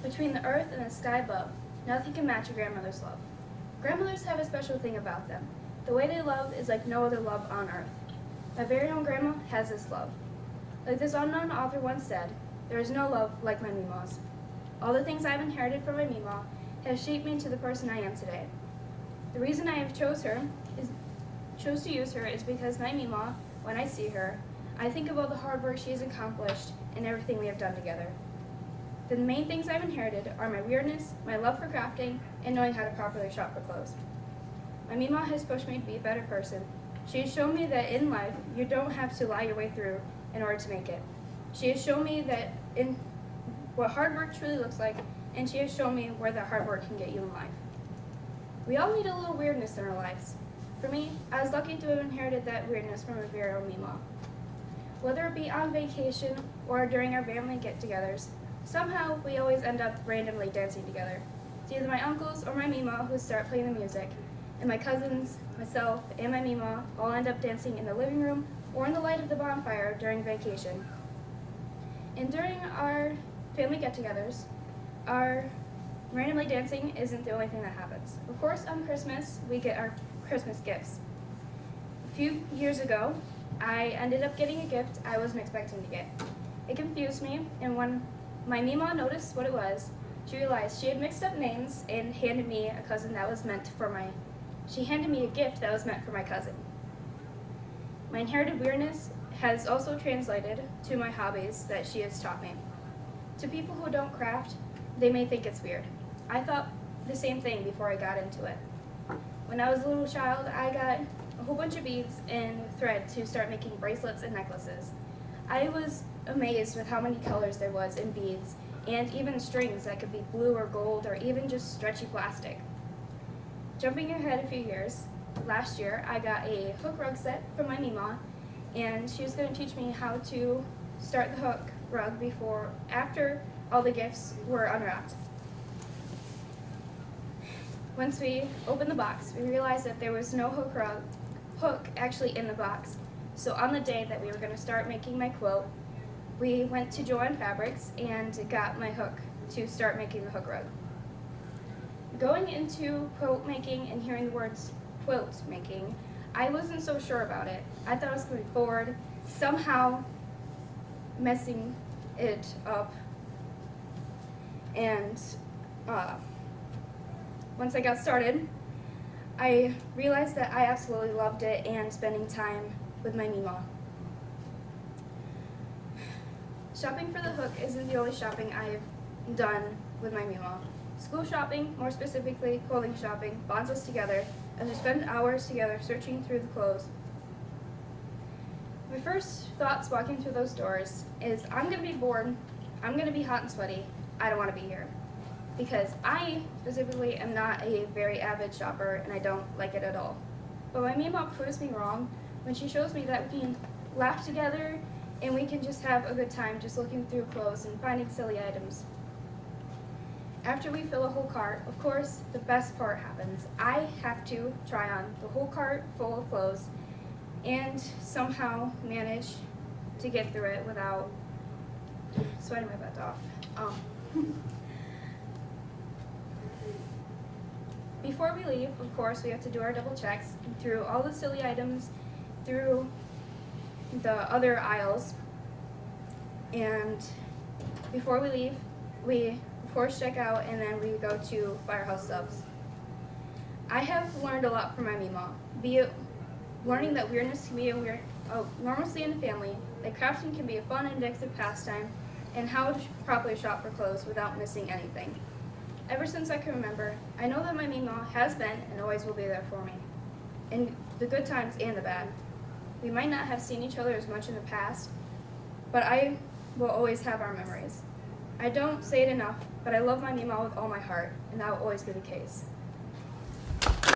Between the earth and the sky above, nothing can match a grandmother's love. Grandmothers have a special thing about them. The way they love is like no other love on earth. My very own grandma has this love. Like this unknown author once said, there is no love like my Meemaw's. All the things I've inherited from my Meemaw have shaped me into the person I am today. The reason I have chose to use her is because my Meemaw, when I see her, I think of all the hard work she has accomplished and everything we have done together. The main things I've inherited are my weirdness, my love for crafting, and knowing how to properly shop for clothes. My Meemaw has pushed me to be a better person. She has shown me that in life, you don't have to lie your way through in order to make it. She has shown me that in what hard work truly looks like, and she has shown me where that hard work can get you in life. We all need a little weirdness in our lives. For me, I was lucky to have inherited that weirdness from my very own Meemaw. Whether it be on vacation or during our family get-togethers, somehow we always end up randomly dancing together. It's either my uncles or my Meemaw who start playing the music, and my cousins, myself, and my Meemaw all end up dancing in the living room or in the light of the bonfire during vacation. And during our family get-togethers, our randomly dancing isn't the only thing that happens. Of course, on Christmas, we get our Christmas gifts. A few years ago, I ended up getting a gift I wasn't expecting to get. It confused me, and when my Meemaw noticed what it was, she realized she had mixed up names and handed me a gift that was meant for my cousin. My inherited weirdness has also translated to my hobbies that she has taught me. To people who don't craft, they may think it's weird. I thought the same thing before I got into it. When I was a little child, I got a whole bunch of beads and thread to start making bracelets and necklaces. I was amazed with how many colors there was in beads, and even strings that could be blue or gold or even just stretchy plastic. Jumping ahead a few years, last year I got a hook rug set from my Meemaw, and she was going to teach me how to start the hook rug after all the gifts were unwrapped. Once we opened the box, we realized that there was no hook actually in the box. So on the day that we were going to start making my quilt, we went to Joann Fabrics and got my hook to start making the hook rug. Going into quilt making and hearing the words quilt making, I wasn't so sure about it. I thought I was going to be bored, somehow messing it up. And once I got started, I realized that I absolutely loved it and spending time with my Meemaw. Shopping for the hook isn't the only shopping I've done with my Meemaw. School shopping, more specifically clothing shopping, bonds us together as we spend hours together searching through the clothes. My first thoughts walking through those doors is, I'm going to be bored, I'm going to be hot and sweaty, I don't want to be here. Because I specifically am not a very avid shopper and I don't like it at all. But my Meemaw proves me wrong when she shows me that we can laugh together and we can just have a good time just looking through clothes and finding silly items. After we fill a whole cart, of course, the best part happens. I have to try on the whole cart full of clothes and somehow manage to get through it without sweating my butt off. Before we leave, of course, we have to do our double checks through all the silly items, through the other aisles, and before we leave, we of course check out and then we go to Firehouse Subs. I have learned a lot from my Meemaw, be it learning that weirdness can be a normalcy in the family, that crafting can be a fun and addictive pastime, and how to properly shop for clothes without missing anything. Ever since I can remember, I know that my Meemaw has been and always will be there for me, in the good times and the bad. We might not have seen each other as much in the past, but I will always have our memories. I don't say it enough, but I love my Meemaw with all my heart, and that will always be the case.